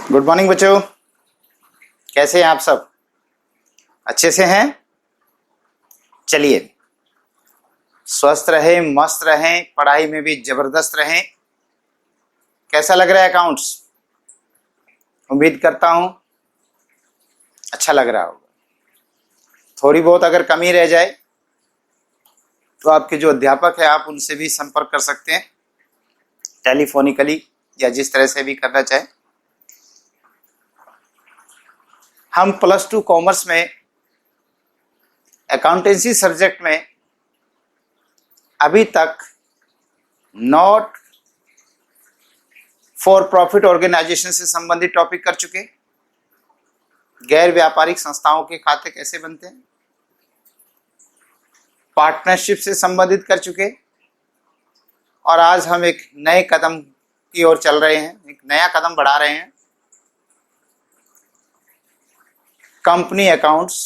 Good morning बच्चों, कैसे हैं आप सब? अच्छे से हैं? चलिए, स्वस्थ रहें, मस्त रहें, पढ़ाई में भी जबरदस्त रहें। कैसा लग रहा है अकाउंट्स? उम्मीद करता हूं अच्छा लग रहा होगा। थोड़ी बहुत अगर कमी रह जाए तो आपके जो अध्यापक है आप उनसे भी संपर्क कर सकते हैं, टेलीफोनिकली या जिस तरह से भी करना चाहे। हम +2 कॉमर्स में अकाउंटेंसी सब्जेक्ट में अभी तक नॉट फॉर प्रॉफिट ऑर्गेनाइजेशन से संबंधित टॉपिक कर चुके। गैर व्यापारिक संस्थाओं के खाते कैसे बनते हैं, पार्टनरशिप से संबंधित कर चुके। और आज हम एक नए कदम की ओर चल रहे हैं, एक नया कदम बढ़ा रहे हैं। Company accounts,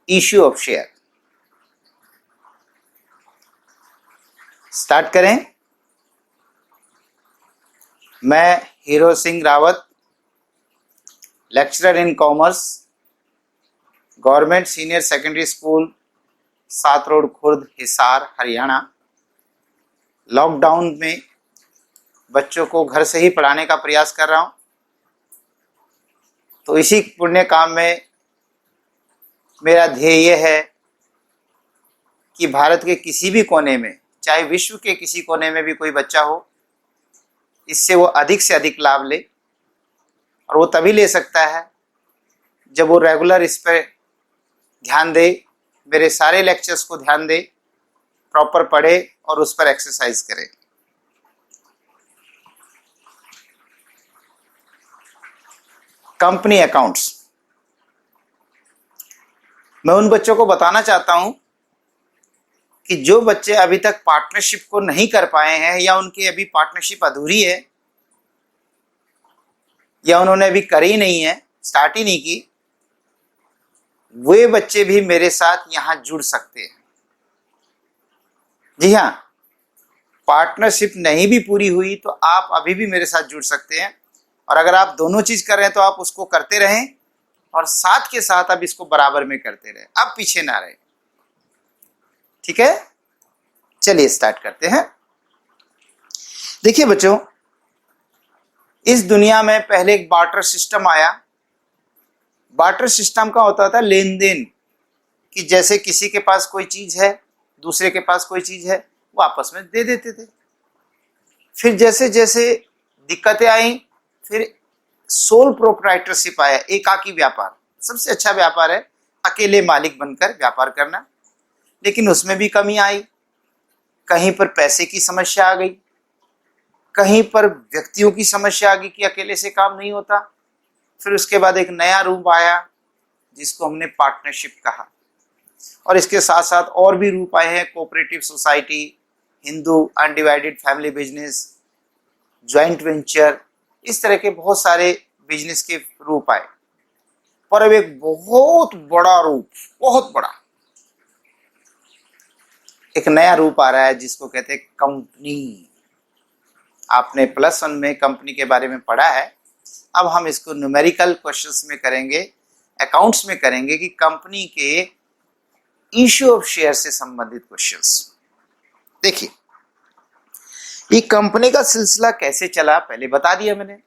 issue of share. Start करें। मैं hero Singh Rawat, lecturer in commerce, government senior secondary school, 7 road Khurd, Hisar, Haryana. Lockdown में बच्चों को घर से ही पढ़ाने का प्रयास कर रहा हूं। तो इसी पुण्य काम में मेरा ध्येय यह है कि भारत के किसी भी कोने में, चाहे विश्व के किसी कोने में भी कोई बच्चा हो, इससे वो अधिक से अधिक लाभ ले। और वो तभी ले सकता है जब वो रेगुलर इस पर ध्यान दे, मेरे सारे लेक्चर्स को ध्यान दे, प्रॉपर पढ़े और उस पर एक्सरसाइज करे। कंपनी अकाउंट्स, मैं उन बच्चों को बताना चाहता हूं कि जो बच्चे अभी तक पार्टनरशिप को नहीं कर पाए हैं, या उनकी अभी पार्टनरशिप अधूरी है, या उन्होंने अभी करी नहीं है, स्टार्ट ही नहीं की, वे बच्चे भी मेरे साथ यहां जुड़ सकते हैं। जी हाँ, पार्टनरशिप नहीं भी पूरी हुई तो आप अभी भी मेरे साथ जुड़ सकते हैं। और अगर आप दोनों चीज कर रहे हैं तो आप उसको करते रहें और साथ के साथ अब इसको बराबर में करते रहें, अब पीछे ना रहे। ठीक है, चलिए स्टार्ट करते हैं। देखिए बच्चों, इस दुनिया में पहले एक बार्टर सिस्टम आया। बार्टर सिस्टम का होता था लेन देन, कि जैसे किसी के पास कोई चीज है, दूसरे के पास कोई चीज है, वो आपस में दे देते थे। फिर जैसे जैसे दिक्कतें आई, फिर सोल प्रोप्राइटरशिप आया, एकाकी व्यापार। सबसे अच्छा व्यापार है अकेले मालिक बनकर व्यापार करना, लेकिन उसमें भी कमी आई। कहीं पर पैसे की समस्या आ गई, कहीं पर व्यक्तियों की समस्या आ गई कि अकेले से काम नहीं होता। फिर उसके बाद एक नया रूप आया जिसको हमने पार्टनरशिप कहा, और इसके साथ साथ और भी रूप आए हैं, cooperative society, Hindu undivided family business, joint venture, इस तरह के बहुत सारे बिजनेस के रूप आए। पर अब एक बहुत बड़ा रूप, बहुत बड़ा एक नया रूप आ रहा है जिसको कहते हैं कंपनी। आपने +1 में कंपनी के बारे में पढ़ा है। अब हम इसको न्यूमेरिकल क्वेश्चंस में करेंगे, अकाउंट्स में करेंगे कि कंपनी के इश्यू ऑफ शेयर से संबंधित क्वेश्चंस। देखिए, ये कंपनी का सिलसिला कैसे चला पहले बता दिया मैंने।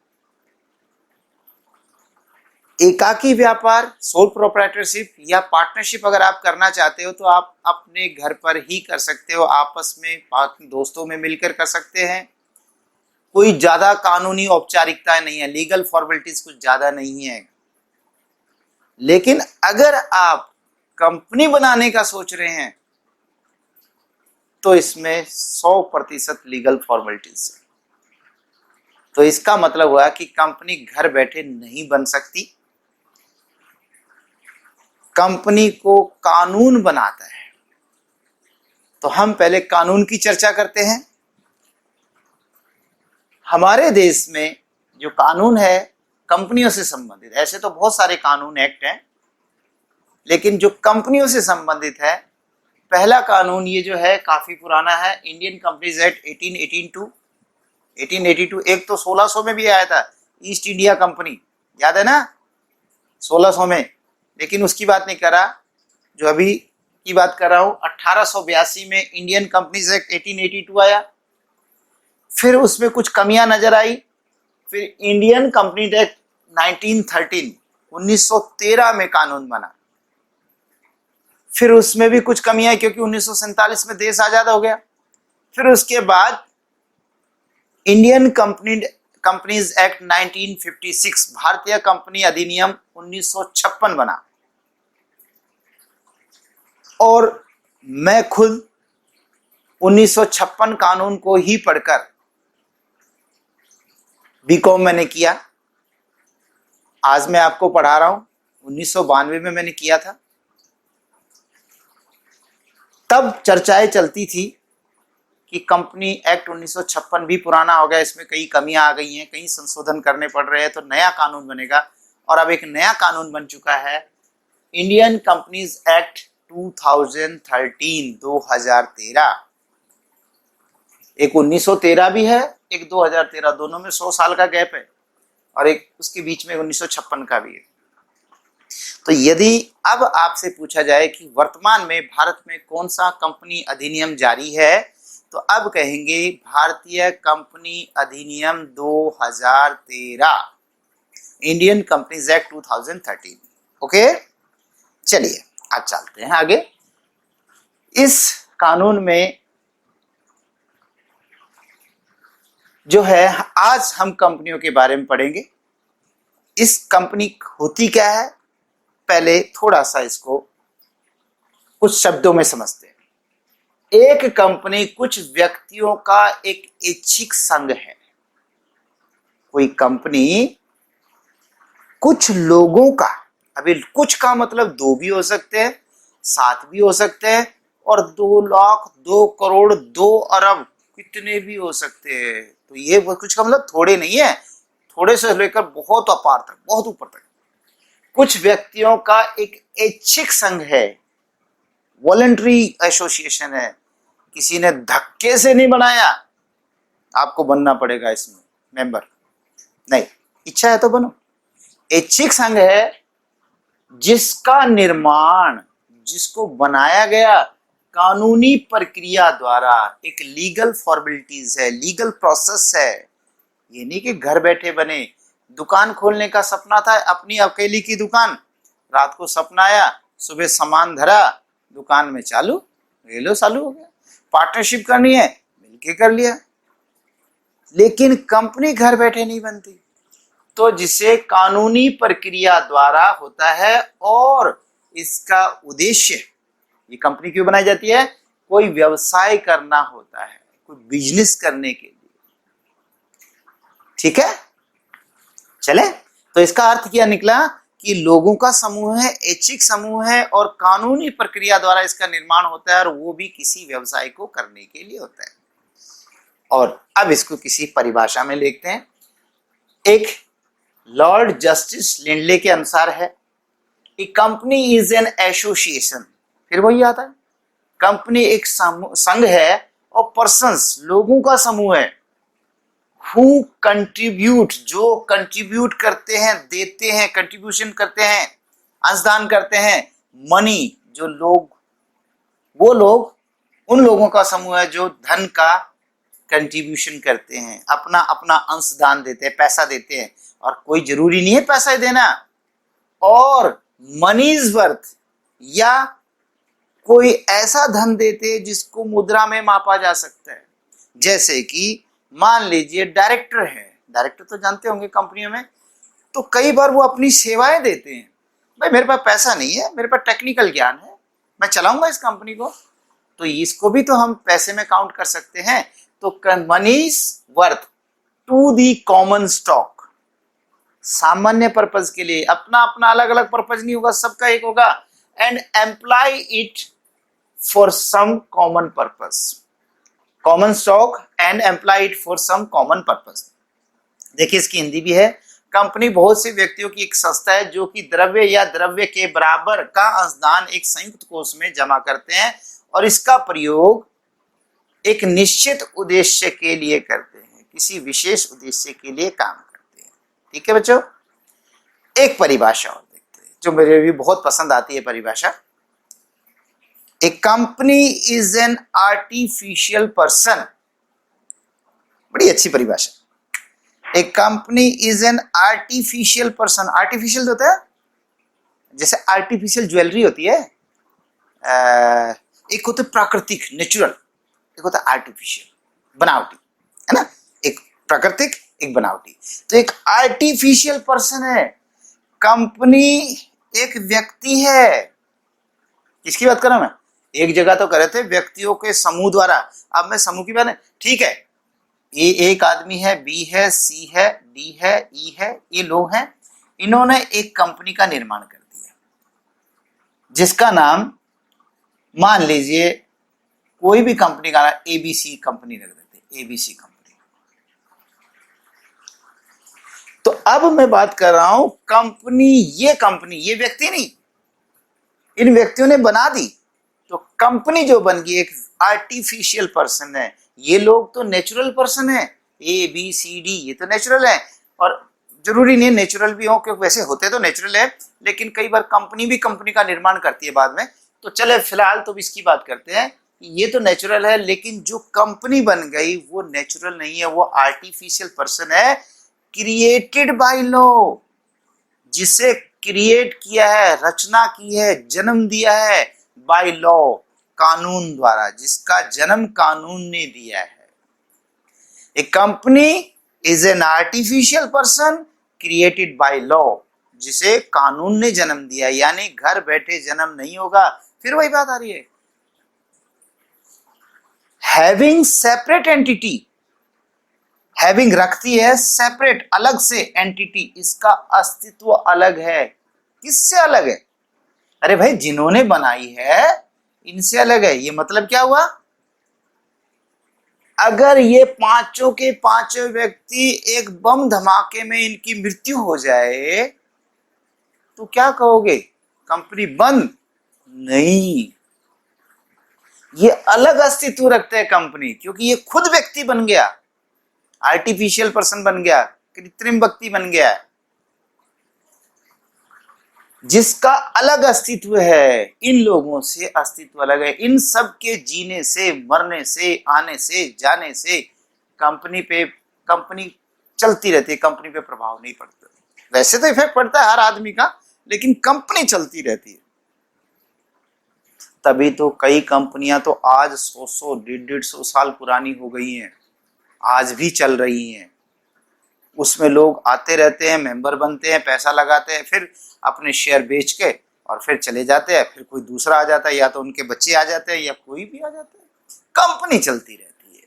एकाकी व्यापार, सोल प्रोप्राइटरशिप या पार्टनरशिप अगर आप करना चाहते हो तो आप अपने घर पर ही कर सकते हो, आपस में दोस्तों में मिलकर कर सकते हैं। कोई ज्यादा कानूनी औपचारिकता नहीं है, लीगल फॉर्मेलिटीज कुछ ज्यादा नहीं है। लेकिन अगर आप कंपनी बनाने का सोच रहे हैं तो इसमें 100% लीगल फॉर्मेलिटीज है। तो इसका मतलब हुआ कि कंपनी घर बैठे नहीं बन सकती। कंपनी को कानून बनाता है। तो हम पहले कानून की चर्चा करते हैं। हमारे देश में जो कानून है कंपनियों से संबंधित, ऐसे तो बहुत सारे कानून, एक्ट हैं, लेकिन जो कंपनियों से संबंधित है, पहला कानून ये जो है काफी पुराना है, इंडियन कंपनीज एक्ट 1882। एक तो 1600 में भी आया था, ईस्ट इंडिया कंपनी, याद है ना 1600 में, लेकिन उसकी बात नहीं कर रहा, जो अभी की बात कर रहा हूं 1882 में इंडियन कंपनीज एक्ट 1882 आया, फिर उसमें कुछ कमियां नजर आई, फिर इंडियन कंपनी एक्ट 1913 में कानून बना, फिर उसमें भी कुछ कमियां आई क्योंकि 1947 में देश आजाद हो गया, फिर उसके बाद इंडियन कंपनीज एक्ट 1956 भारतीय कंपनी अधिनियम 1956 बना, और मैं खुद 1956 कानून को ही पढ़कर बीकॉम मैंने किया, आज मैं आपको पढ़ा रहा हूं, 1992 में मैंने किया था। तब चर्चाएं चलती थी कि कंपनी एक्ट 1956 भी पुराना हो गया, इसमें कई कमियां आ गई हैं, कई संशोधन करने पड़ रहे हैं, तो नया कानून बनेगा। और अब एक नया कानून बन चुका है, इंडियन कंपनीज एक्ट 2013। एक 1913 भी है, एक 2013, दोनों में 100 साल का गैप है, और एक उसके बीच में 1956 का भी है। तो यदि अब आपसे पूछा जाए कि वर्तमान में भारत में कौन सा कंपनी अधिनियम जारी है, तो अब कहेंगे भारतीय कंपनी अधिनियम 2013, इंडियन कंपनीज एक्ट 2013। ओके, चलिए आज चलते हैं आगे। इस कानून में जो है, आज हम कंपनियों के बारे में पढ़ेंगे। इस कंपनी होती क्या है, पहले थोड़ा सा इसको कुछ शब्दों में समझते हैं। एक कंपनी कुछ व्यक्तियों का एक ऐच्छिक संघ है। कोई कंपनी कुछ लोगों का, अभी कुछ का मतलब 2 भी हो सकते हैं, 7 भी हो सकते हैं, और 2 लाख, 2 करोड़, 2 अरब, कितने भी हो सकते हैं। तो ये कुछ का मतलब थोड़े नहीं है, थोड़े से लेकर बहुत अपार तक, बहुत ऊपर तक कुछ व्यक्तियों का एक ऐच्छिक संघ है, वॉलंटरी एसोसिएशन है। किसी ने धक्के से नहीं बनाया, आपको बनना पड़ेगा इसमें मेंबर, नहीं, इच्छा है तो बनो। ऐच्छिक संघ है जिसका निर्माण, जिसको बनाया गया कानूनी प्रक्रिया द्वारा, एक लीगल फॉर्मेलिटीज है, लीगल प्रोसेस है। ये नहीं कि घर बैठे बने। दुकान खोलने का सपना था, अपनी अकेली की दुकान, रात को सपना आया, सुबह सामान धरा, दुकान में चालू, रेलो चालू हो गया। पार्टनरशिप करनी है, मिलके कर लिया। लेकिन कंपनी घर बैठे नहीं बनती, तो जिसे कानूनी प्रक्रिया द्वारा होता है, और इसका उद्देश्य, ये कंपनी क्यों बनाई जाती है, कोई व्यवसाय करना होता है, कोई बिजनेस करने के लिए। ठीक है, चले। तो इसका अर्थ क्या निकला कि लोगों का समूह है, ऐच्छिक समूह है, और कानूनी प्रक्रिया द्वारा इसका निर्माण होता है, और वो भी किसी व्यवसाय को करने के लिए होता है। और अब इसको किसी परिभाषा में लिखते हैं। एक लॉर्ड जस्टिस लिंडले के अनुसार है, a company is an association, फिर वही आता है, कंपनी एक संघ है, और पर्सन्स, लोगों का समूह है, हु कंट्रीब्यूट, जो कंट्रीब्यूट करते हैं, देते हैं, कंट्रीब्यूशन करते हैं, अंशदान करते हैं, मनी, जो लोग, वो लोग, उन लोगों का समूह है जो धन का कंट्रीब्यूशन करते हैं, अपना अपना अंशदान देते हैं, पैसा देते हैं, और कोई जरूरी नहीं है पैसा ही देना, और मनीज वर्थ, या कोई ऐसा धन देते जिसको मुद्रा में मापा जा सकता है। जैसे कि मान लीजिए डायरेक्टर है, डायरेक्टर तो जानते होंगे कंपनियों में, तो कई बार वो अपनी सेवाएं देते हैं। भाई मेरे पास पैसा नहीं है, मेरे पास टेक्निकल ज्ञान है, मैं चलाऊंगा इस कंपनी को, तो इसको भी तो हम पैसे में काउंट कर सकते हैं। तो money's worth to the common stock, सामान्य पर्पज के लिए, अपना अपना अलग अलग पर्पज नहीं होगा, सबका एक होगा, and employ it for some common purpose, common stock and employ it for some common purpose. देखिए इसकी हिंदी भी है, कंपनी बहुत से व्यक्तियों की एक संस्था है जो कि द्रव्य या द्रव्य के बराबर का अंशदान एक संयुक्त कोष में जमा करते हैं, और इसका प्रयोग एक निश्चित उद्देश्य के लिए करते हैं, किसी विशेष उद्देश्य के लिए काम करते हैं। ठीक है बच्चों, एक परिभाषा और देखते हैं जो मुझे भी बहुत पसंद आती है परिभाषा। A company is an artificial person, बड़ी अच्छी परिभाषा। A company is an artificial person, artificial होता है जैसे आर्टिफिशियल ज्वेलरी होती है, एक होता है प्राकृतिक नेचुरल, एक होता है आर्टिफिशियल बनावटी, है ना, एक प्राकृतिक एक बनावटी। तो एक आर्टिफिशियल पर्सन है, कंपनी एक व्यक्ति है। किसकी बात कर रहा हूं मैं, एक जगह तो कर रहे थे व्यक्तियों के समूह द्वारा, अब मैं समूह की बात नहीं, ठीक है, ये एक आदमी है, बी है, सी है, डी है, ई है, ये लोग हैं, इन्होंने एक कंपनी का निर्माण कर दिया जिसका नाम, मान लीजिए कोई भी कंपनी का नाम एबीसी कंपनी रख देते, एबीसी कंपनी। तो अब मैं बात कर रहा हूं कंपनी, ये व्यक्ति नहीं, इन व्यक्तियों ने बना दी, तो कंपनी जो बन गई एक आर्टिफिशियल पर्सन है। ये लोग तो नेचुरल पर्सन है, ए बी सी डी, ये तो नेचुरल है, और जरूरी नहीं नेचुरल भी हो, क्योंकि वैसे होते तो नेचुरल है, लेकिन कई बार कंपनी भी कंपनी का निर्माण करती है बाद में। तो चले फिलहाल तो इसकी बात करते हैं, ये तो नेचुरल है, लेकिन जो कंपनी बन गई वो नेचुरल नहीं है, वो आर्टिफिशियल पर्सन है, क्रिएटेड बाय लॉ, जिसे क्रिएट किया है, रचना की है, जन्म दिया है बाय लॉ, कानून द्वारा, जिसका जन्म कानून ने दिया है। A company is an artificial person created by law, जिसे कानून ने जन्म दिया, यानी घर बैठे जन्म नहीं होगा। फिर वही बात आ रही है, हैविंग सेपरेट एंटिटी, हैविंग रखती है सेपरेट अलग से एंटिटी, इसका अस्तित्व अलग है। किससे अलग है, अरे भाई जिन्होंने बनाई है इनसे अलग है। ये मतलब क्या हुआ, अगर ये पांचों के पांचों व्यक्ति एक बम धमाके में इनकी मृत्यु हो जाए तो क्या कहोगे, कंपनी बंद? नहीं, ये अलग अस्तित्व रखते हैं कंपनी, क्योंकि ये खुद व्यक्ति बन गया, आर्टिफिशियल पर्सन बन गया, कृत्रिम व्यक्ति बन गया, जिसका अलग अस्तित्व है, इन लोगों से अस्तित्व अलग है। इन सब के जीने से, मरने से, आने से, जाने से कंपनी चलती रहती है, कंपनी पे प्रभाव नहीं पड़ता। वैसे तो इफेक्ट पड़ता है हर आदमी का, लेकिन कंपनी चलती रहती है। तभी तो कई कंपनियां तो आज 100-100, 150-150 साल पुरानी हो गई हैं, आज भी चल रही हैं। उसमें लोग आते रहते हैं, मेंबर बनते हैं, पैसा लगाते हैं, फिर अपने शेयर बेच के और फिर चले जाते हैं, फिर कोई दूसरा आ जाता है, या तो उनके बच्चे आ जाते हैं या कोई भी आ जाता है, कंपनी चलती रहती है।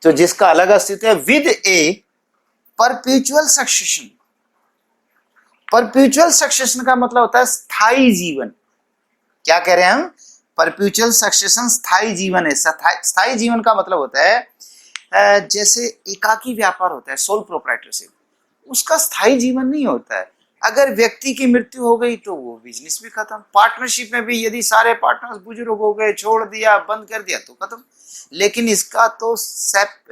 तो जिसका अलग अस्तित्व है, with A perpetual succession. Perpetual succession का मतलब होता है स्थायी जीवन। क्या कह रहे हैं हम, परपेचुअल सक्सेशन स्थायी जीवन है। स्थायी जीवन का मतलब होता है जैसे एकाकी व्यापार होता है, सोल प्रोप्राइटरशिप, उसका स्थायी जीवन नहीं होता है। अगर व्यक्ति की मृत्यु हो गई तो वो बिजनेस भी खत्म। पार्टनरशिप में भी यदि सारे पार्टनर्स बुजुर्ग हो गए, छोड़ दिया, बंद कर दिया तो खत्म। लेकिन इसका तो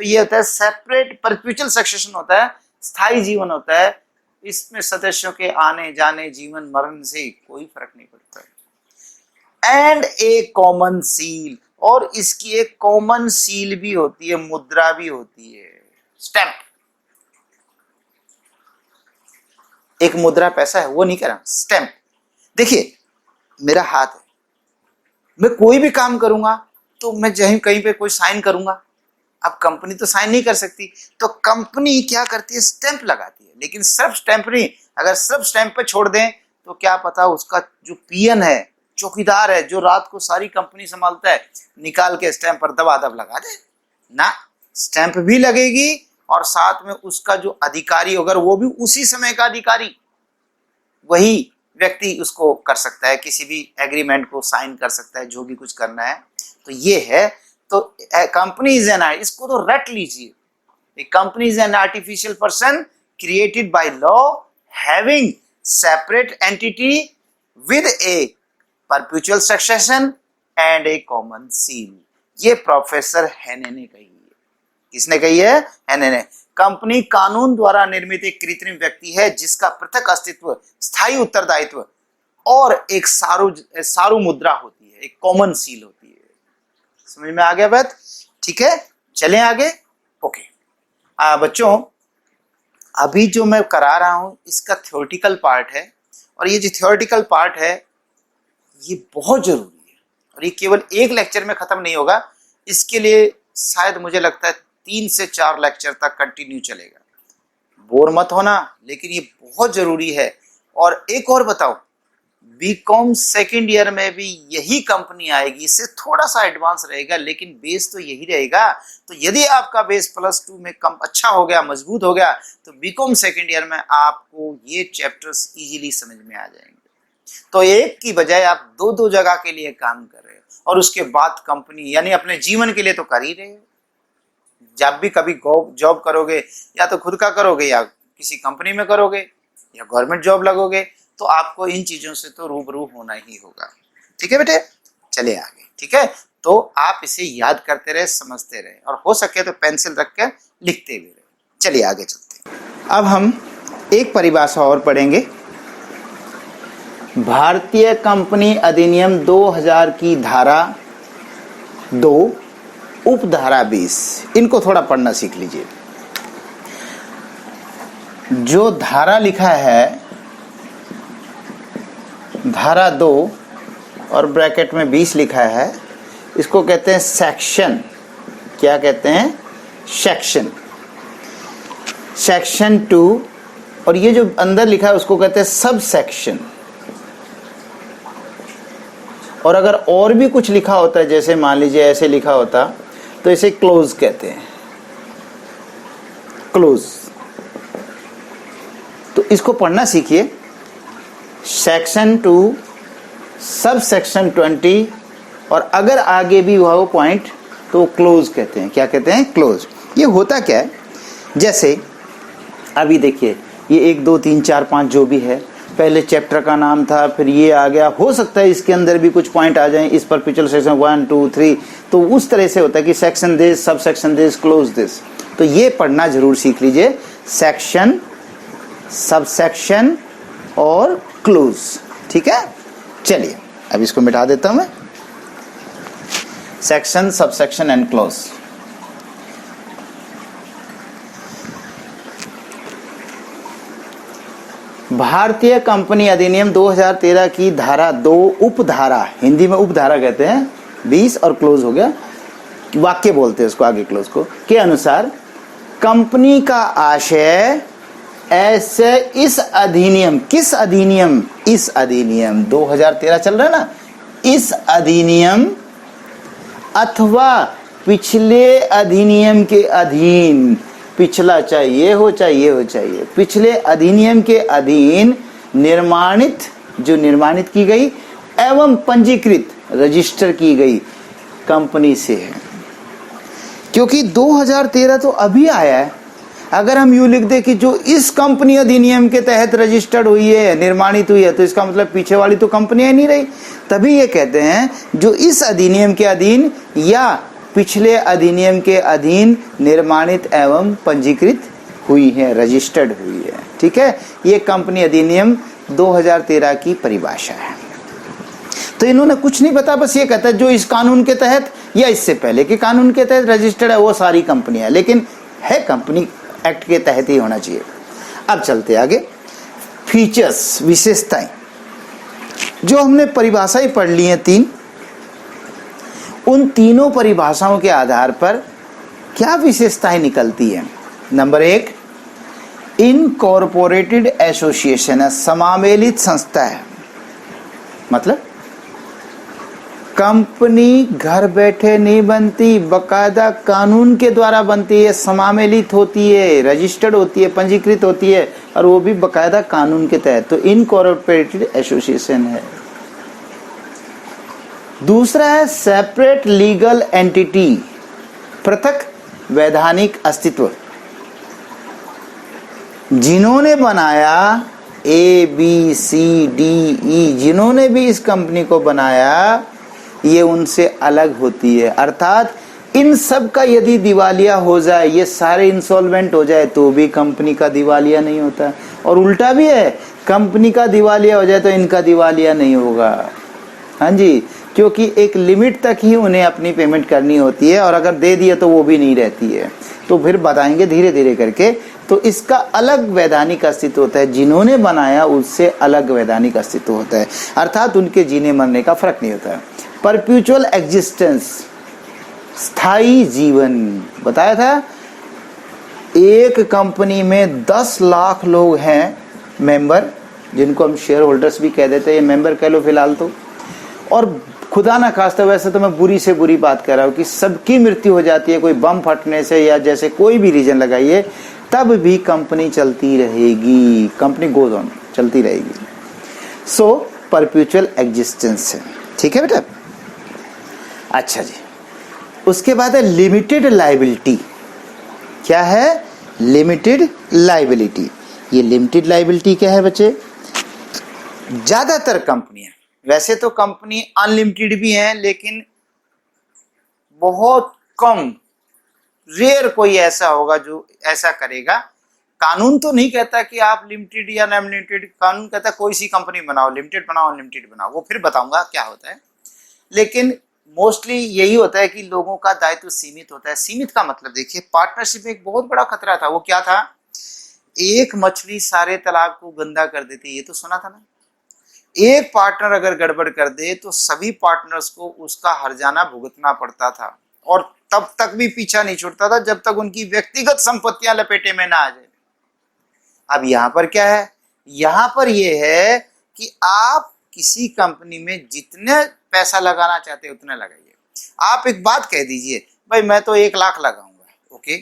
ये होता है सेपरेट, परपेचुअल सक्सेशन होता है, स्थायी जीवन होता है। इसमें सदस्यों के आने जाने, जीवन मरण से कोई फर्क नहीं पड़ता। एंड ए कॉमन सील, और इसकी एक कॉमन सील भी होती है, मुद्रा भी होती है, स्टैंप। एक मुद्रा पैसा है, वो नहीं कह रहा, स्टैंप। देखिए मेरा हाथ है, मैं कोई भी काम करूंगा तो मैं कहीं पे कोई साइन करूंगा। अब कंपनी तो साइन नहीं कर सकती, तो कंपनी क्या करती है, स्टैंप लगाती है। लेकिन सिर्फ स्टैंप नहीं, अगर सिर्फ स्टैंप पे छोड़ दें तो क्या पता उसका जो पीएन है, चौकीदार है, जो रात को सारी कंपनी संभालता है, निकाल के स्टैंप पर दबादब लगा दे ना। स्टैंप भी लगेगी और साथ में उसका जो अधिकारी, अगर वो भी उसी समय का अधिकारी, वही व्यक्ति उसको कर सकता है, किसी भी एग्रीमेंट को साइन कर सकता है, जो भी कुछ करना है। तो ये है, तो कंपनी इज एन, इसको तो रट लीजिए, company is an artificial person created by law, having separate entity with A perpetual succession and A common seal. ये प्रोफेसर हेने ने कही है। किसने कही है, हेने ने। कंपनी कानून द्वारा निर्मित एक कृत्रिम व्यक्ति है जिसका पृथक अस्तित्व, स्थायी उत्तरदायित्व और एक सारू मुद्रा होती है, एक कॉमन सील होती है। समझ में आ गया बात? ठीक है, चलें आगे। ओके बच्चों, अभी जो मैं करा रहा हूं इसका थ्योरेटिकल पार्ट है, और ये जो थ्योरेटिकल पार्ट है ये बहुत जरूरी है, और ये केवल एक लेक्चर में खत्म नहीं होगा। इसके लिए शायद मुझे लगता है 3 से 4 लेक्चर तक कंटिन्यू चलेगा। बोर मत होना, लेकिन ये बहुत जरूरी है। और एक और बताओ, बीकॉम सेकेंड ईयर में भी यही कंपनी आएगी, इससे थोड़ा सा एडवांस रहेगा, लेकिन बेस तो यही रहेगा। तो यदि आपका बेस +2 में कम अच्छा हो गया, मजबूत हो गया, तो बीकॉम सेकेंड ईयर में आपको ये चैप्टर्स इजीली समझ में आ जाएंगे। तो एक की बजाय आप 2-2 जगह के लिए काम कर रहे हो, और उसके बाद कंपनी यानी अपने जीवन के लिए तो कर ही रहे हो। जब भी कभी जॉब करोगे, या तो खुद का करोगे या किसी कंपनी में करोगे या गवर्नमेंट जॉब लगोगे, तो आपको इन चीजों से तो रूबरू होना ही होगा। ठीक है बेटे, चलिए आगे। ठीक है, तो आप इसे याद करते रहे, समझते रहे, और हो सके तो पेंसिल रख कर लिखते भी रहे। चलिए आगे चलते हैं। अब हम एक परिभाषा और पढ़ेंगे। भारतीय कंपनी अधिनियम 2000 की धारा 2 उपधारा 20, इनको थोड़ा पढ़ना सीख लीजिए। जो धारा लिखा है धारा 2 और ब्रैकेट में 20 लिखा है, इसको कहते हैं सेक्शन। क्या कहते हैं? सेक्शन। सेक्शन 2, और ये जो अंदर लिखा है उसको कहते हैं सब सेक्शन। और अगर और भी कुछ लिखा होता है, जैसे मान लीजिए ऐसे लिखा होता, तो इसे क्लोज कहते हैं, क्लोज। तो इसको पढ़ना सीखिए। सेक्शन 2, सब सेक्शन 20, और अगर आगे भी हुआ वो पॉइंट तो क्लोज कहते हैं। क्या कहते हैं? क्लोज। ये होता क्या है, जैसे अभी देखिए, ये 1 2 3 4 5 जो भी है, पहले चैप्टर का नाम था, फिर ये आ गया। हो सकता है इसके अंदर भी कुछ पॉइंट आ जाएं, इस पर पिछले सेक्शन 1 2 3, तो उस तरह से होता है कि section this, sub section this, close this. तो ये पढ़ना जरूर सीख लीजिए, सेक्शन, सब सेक्शन और क्लोज। ठीक है, चलिए अब इसको मिटा देता हूं मैं। Section, sub section and close. भारतीय कंपनी अधिनियम 2013 की धारा 2 उपधारा, हिंदी में उपधारा कहते हैं, 20 और क्लोज हो गया, वाक्य बोलते हैं उसको आगे क्लोज को, के अनुसार कंपनी का आशय ऐसे इस अधिनियम, किस अधिनियम? इस अधिनियम 2013 चल रहा है ना, इस अधिनियम अथवा पिछले अधिनियम के अधीन, पिछला चाहिए हो चाहिए, पिछले अधिनियम के अधीन निर्माणित, जो निर्माणित की गई एवं पंजीकृत, रजिस्टर की गई कंपनी से है। क्योंकि 2013 तो अभी आया है। अगर हम यूं लिख दे कि जो इस कंपनी अधिनियम के तहत रजिस्टर्ड हुई है, निर्माणित हुई है, तो इसका मतलब पीछे वाली तो कंपनियां नहीं रही। तभी ये कहते हैं जो इस अधिनियम के अधीन या पिछले अधिनियम के अधीन निर्माणित एवं पंजीकृत हुई है, रजिस्टर्ड हुई है। ठीक है, ये कंपनी अधिनियम 2013 की परिभाषा है। तो इन्होंने कुछ नहीं बता, बस ये कहता है जो इस कानून के तहत या इससे पहले के कानून के तहत रजिस्टर्ड है वो सारी कंपनियां, लेकिन है कंपनी एक्ट के तहत ही होना चाहिए। अब चलते आगे। फीचर्स, विशेषताएं, जो हमने परिभाषाएं पढ़ ली हैं 3, उन तीनों परिभाषाओं के आधार पर क्या विशेषताएं निकलती हैं? नंबर 1, इनकॉर्पोरेटेड एसोसिएशन है, समामेलित संस्था है। मतलब कंपनी घर बैठे नहीं बनती, बकायदा कानून के द्वारा बनती है, समामेलित होती है, रजिस्टर्ड होती है, पंजीकृत होती है, और वो भी बकायदा कानून के तहत। तो इनकॉर्पोरेटेड एसोसिएशन है। दूसरा है सेपरेट लीगल एंटिटी, पृथक वैधानिक अस्तित्व। जिन्होंने बनाया ABCDE, जिन्होंने भी इस कंपनी को बनाया, ये उनसे अलग होती है। अर्थात इन सब का यदि दिवालिया हो जाए, ये सारे इंसॉल्वेंट हो जाए, तो भी कंपनी का दिवालिया नहीं होता। और उल्टा भी है, कंपनी का दिवालिया हो जाए तो इनका दिवालिया नहीं होगा। हाँ जी, क्योंकि एक लिमिट तक ही उन्हें अपनी पेमेंट करनी होती है, और अगर दे दिया तो वो भी नहीं रहती है। तो फिर बताएंगे धीरे धीरे करके। तो इसका अलग वैधानिक अस्तित्व होता है, जिन्होंने बनाया उससे अलग वैधानिक अस्तित्व होता है, अर्थात उनके जीने मरने का फर्क नहीं होता है। परपेचुअल एग्जिस्टेंस, स्थायी जीवन, बताया था। एक कंपनी में 10 लाख लोग हैं मेंबर, जिनको हम शेयर होल्डर्स भी कह देते हैं, मेंबर कह लो फिलहाल तो। और खुदा ना खास्ता, वैसे तो मैं बुरी से बुरी बात कर रहा हूँ कि सबकी मृत्यु हो जाती है, कोई बम फटने से या जैसे कोई भी रीजन लगाइए, तब भी कंपनी चलती रहेगी, कंपनी गोज ऑन, चलती रहेगी। सो परपेचुअल एग्जिस्टेंस है, ठीक है बेटा। अच्छा जी, उसके बाद है लिमिटेड लायबिलिटी। क्या है? Limited liability. ये लिमिटेड लायबिलिटी क्या है बच्चे? ज्यादातर कंपनियां, वैसे तो कंपनी अनलिमिटेड भी हैं, लेकिन बहुत कम, रेयर कोई ऐसा होगा जो ऐसा करेगा। कानून तो नहीं कहता कि आप लिमिटेड या अनलिमिटेड, कानून कहता है कोई सी कंपनी बनाओ, लिमिटेड बनाओ अनलिमिटेड बनाओ, वो फिर बताऊंगा क्या होता है। लेकिन मोस्टली यही होता है कि लोगों का दायित्व सीमित होता है। सीमित का मतलब देखिए, पार्टनरशिप में एक बहुत बड़ा खतरा था। वो क्या था? एक मछली सारे तालाब को गंदा कर देती, ये तो सुना था ना। एक पार्टनर अगर गड़बड़ कर दे तो सभी पार्टनर्स को उसका हर्जाना भुगतना पड़ता था, और तब तक भी पीछा नहीं छूटता था जब तक उनकी व्यक्तिगत संपत्तियां लपेटे में ना आ जाए। अब यहां पर क्या है? यहां पर यह है कि आप किसी कंपनी में जितने पैसा लगाना चाहते हैं उतना लगाइए। आप एक बात कह दीजिए, भाई मैं तो 1 लाख लगाऊंगा, ओके,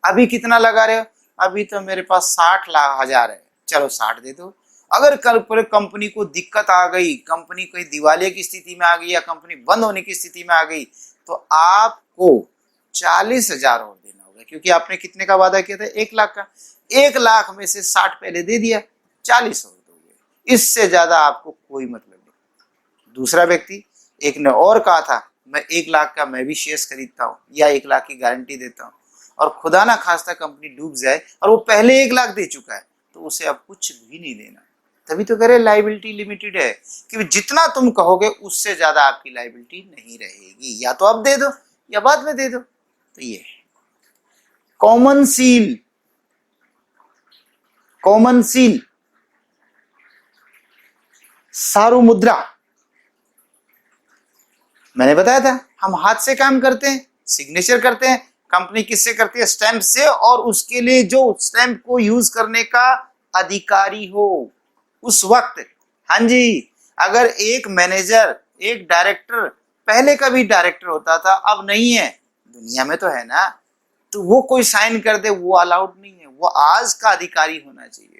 अभी कितना लगा रहे हो? अभी तो मेरे पास 60,000 है, चलो 60 दे दो। अगर कल पर कंपनी को दिक्कत आ गई, कंपनी कोई दिवालिया की स्थिति में आ गई या कंपनी बंद होने की स्थिति में आ गई, तो आपको 40,000 और देना होगा, क्योंकि आपने कितने का वादा किया था? 1 लाख का। 1 लाख में से 60 पहले दे दिया, 40 और दोगे, इससे ज्यादा आपको कोई मतलब नहीं। दूसरा व्यक्ति, एक ने और कहा था मैं 1 लाख का मैं भी शेयर्स खरीदता हूँ या 1 लाख की गारंटी देता हूँ, और खुदा ना खास्ता कंपनी डूब जाए और वो पहले 1 लाख दे चुका है, तो उसे अब कुछ भी नहीं देना। तभी तो कह रहे लायबिलिटी लिमिटेड है, कि जितना तुम कहोगे उससे ज्यादा आपकी लायबिलिटी नहीं रहेगी, या तो अब दे दो या बाद में दे दो। तो ये कॉमन सील, कॉमन सील, सारू मुद्रा, मैंने बताया था हम हाथ से काम करते हैं, सिग्नेचर करते हैं। कंपनी किससे करती है? स्टैंप से, और उसके लिए जो स्टैंप को यूज करने का अधिकारी हो उस वक्त। हाँ जी, अगर एक मैनेजर, एक डायरेक्टर, पहले का भी डायरेक्टर होता था, अब नहीं है, दुनिया में तो है ना, तो वो कोई साइन कर दे वो अलाउड नहीं है, वो आज का अधिकारी होना चाहिए।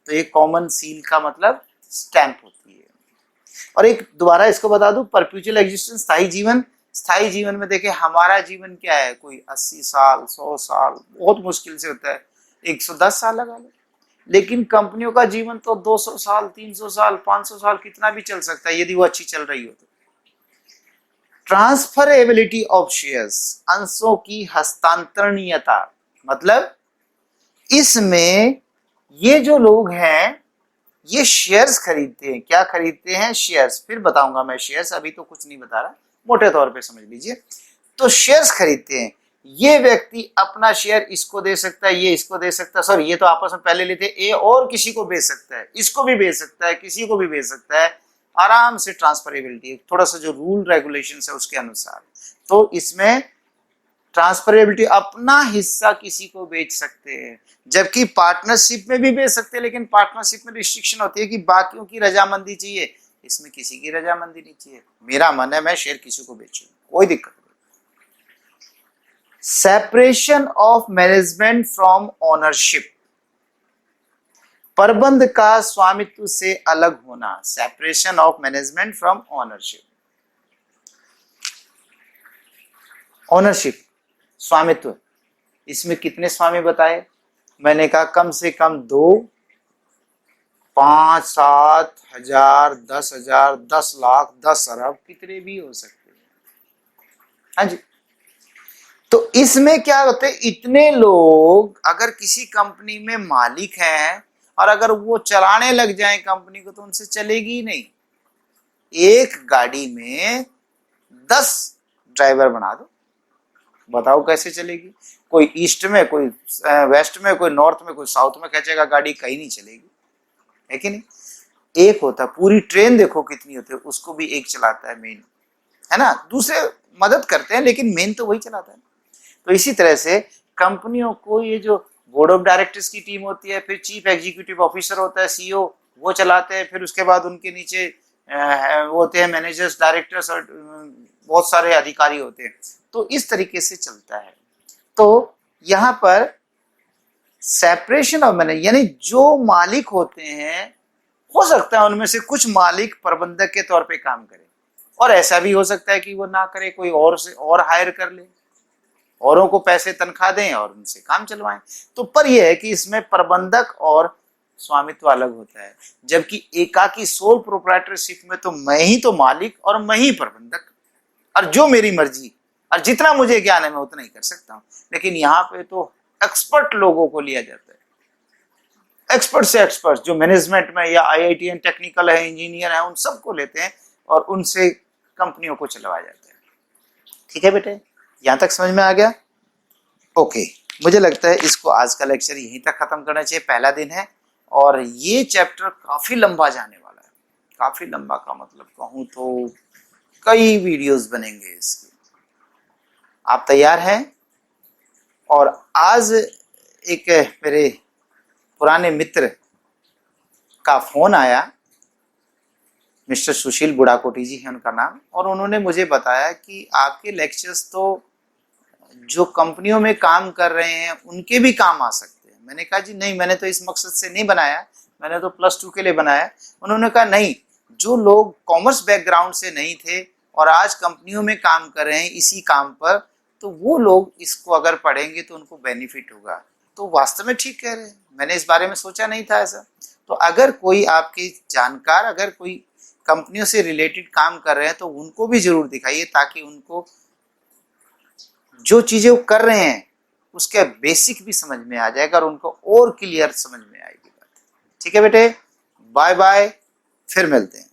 तो ये कॉमन सील का मतलब स्टैंप होती है। और एक दोबारा इसको बता दूं, परपेचुअल एग्जिस्टेंस, स्थायी जीवन। स्थायी जीवन में देखिए हमारा जीवन क्या है, कोई 80 साल 100 साल बहुत मुश्किल से होता है, 110 साल लगा लो। लेकिन कंपनियों का जीवन तो 200 साल 300 साल 500 साल कितना भी चल सकता है, यदि वो अच्छी चल रही हो तो। ट्रांसफरेबिलिटी ऑफ शेयर्स, अंशों की हस्तांतरणीयता, मतलब इसमें ये जो लोग हैं ये शेयर्स खरीदते हैं। क्या खरीदते हैं? शेयर्स। फिर बताऊंगा मैं शेयर्स, अभी तो कुछ नहीं बता रहा, मोटे तौर पे समझ लीजिए। तो शेयर्स खरीदते हैं, ये व्यक्ति अपना शेयर इसको दे सकता है, ये इसको दे सकता है, सॉरी ये तो आपस में पहले लेते, ए और किसी को बेच सकता है, इसको भी बेच सकता है, किसी को भी बेच सकता है, आराम से ट्रांसफरेबिलिटी, थोड़ा सा जो रूल रेगुलेशन है उसके अनुसार। तो इसमें ट्रांसफरेबिलिटी, अपना हिस्सा किसी को बेच सकते हैं, जबकि पार्टनरशिप में भी बेच सकते हैं, लेकिन पार्टनरशिप में रिस्ट्रिक्शन होती है कि बाकियों की रजामंदी चाहिए, इसमें किसी की रजामंदी नहीं चाहिए, मेरा मन है मैं शेयर किसी को बेचूं, कोई दिक्कत नहीं। Separation of management from ownership, प्रबंध का स्वामित्व से अलग होना, separation of management from ownership. Ownership, स्वामित्व, इसमें कितने स्वामी बताए? मैंने कहा कम से कम 2, 5, 7 हजार, 10,000, 10 लाख, 10 अरब, कितने भी हो सकते हैं। हाँ जी, तो इसमें क्या होते हैं, इतने लोग अगर किसी कंपनी में मालिक हैं और अगर वो चलाने लग जाए कंपनी को तो उनसे चलेगी ही नहीं। एक गाड़ी में 10 ड्राइवर बना दो, बताओ कैसे चलेगी। कोई ईस्ट में, कोई वेस्ट में, कोई नॉर्थ में, कोई साउथ में खींचेगा गाड़ी, कहीं नहीं चलेगी, है कि नहीं। एक होता है, पूरी ट्रेन देखो कितनी होती है, उसको भी एक चलाता है मेन, है ना, दूसरे मदद करते हैं लेकिन मेन तो वही चलाता है। तो इसी तरह से कंपनियों को ये जो बोर्ड ऑफ डायरेक्टर्स की टीम होती है, फिर चीफ एग्जीक्यूटिव ऑफिसर होता है सीईओ, वो चलाते हैं, फिर उसके बाद उनके नीचे वो होते हैं मैनेजर्स, डायरेक्टर्स और बहुत सारे अधिकारी होते हैं। तो इस तरीके से चलता है। तो यहाँ पर सेपरेशन ऑफ मैनेजर, यानी जो मालिक होते हैं, हो सकता है उनमें से कुछ मालिक प्रबंधक के तौर पे काम करे, और ऐसा भी हो सकता है कि वो ना करे, कोई और से और हायर कर ले, औरों को पैसे तनख्वाह दें और उनसे काम चलवाएं। तो पर यह है कि इसमें प्रबंधक और स्वामित्व अलग होता है, जबकि एकाकी सोल प्रोप्राइटरशिप में तो मैं ही तो मालिक और मैं ही प्रबंधक, और जो मेरी मर्जी और जितना मुझे ज्ञान है मैं उतना ही कर सकता हूँ। लेकिन यहाँ पे तो एक्सपर्ट लोगों को लिया जाता है, एक्सपर्ट से एक्सपर्ट, जो मैनेजमेंट में या आईआईटी टेक्निकल है, इंजीनियर है, उन सबको लेते हैं और उनसे कंपनियों को चलवाया जाता है। ठीक है बेटे, यहां तक समझ में आ गया? ओके, मुझे लगता है इसको आज का लेक्चर यहीं तक खत्म करना चाहिए, पहला दिन है और ये चैप्टर काफी लंबा जाने वाला है। काफी लंबा का मतलब कहूं तो कई वीडियोस बनेंगे इसके। आप तैयार हैं? और आज एक मेरे पुराने मित्र का फोन आया, मिस्टर सुशील बुढ़ाकोटी जी है उनका नाम, और उन्होंने मुझे बताया कि आपके लेक्चर्स तो जो कंपनियों में काम कर रहे हैं उनके भी काम आ सकते हैं। मैंने कहा जी नहीं, मैंने तो इस मकसद से नहीं बनाया, मैंने तो +2 के लिए बनाया। उन्होंने कहा नहीं, जो लोग कॉमर्स बैकग्राउंड से नहीं थे और आज कंपनियों में काम कर रहे हैं इसी काम पर, तो वो लोग इसको अगर पढ़ेंगे तो उनको बेनिफिट होगा। तो वास्तव में ठीक कह रहे हैं, मैंने इस बारे में सोचा नहीं था ऐसा। तो अगर कोई आपके जानकार अगर कोई कंपनियों से रिलेटेड काम कर रहे हैं तो उनको भी जरूर दिखाइए, ताकि उनको जो चीजें वो कर रहे हैं उसके बेसिक भी समझ में आ जाएगा और उनको और क्लियर समझ में आएगी बात। ठीक है बेटे, बाय बाय, फिर मिलते हैं।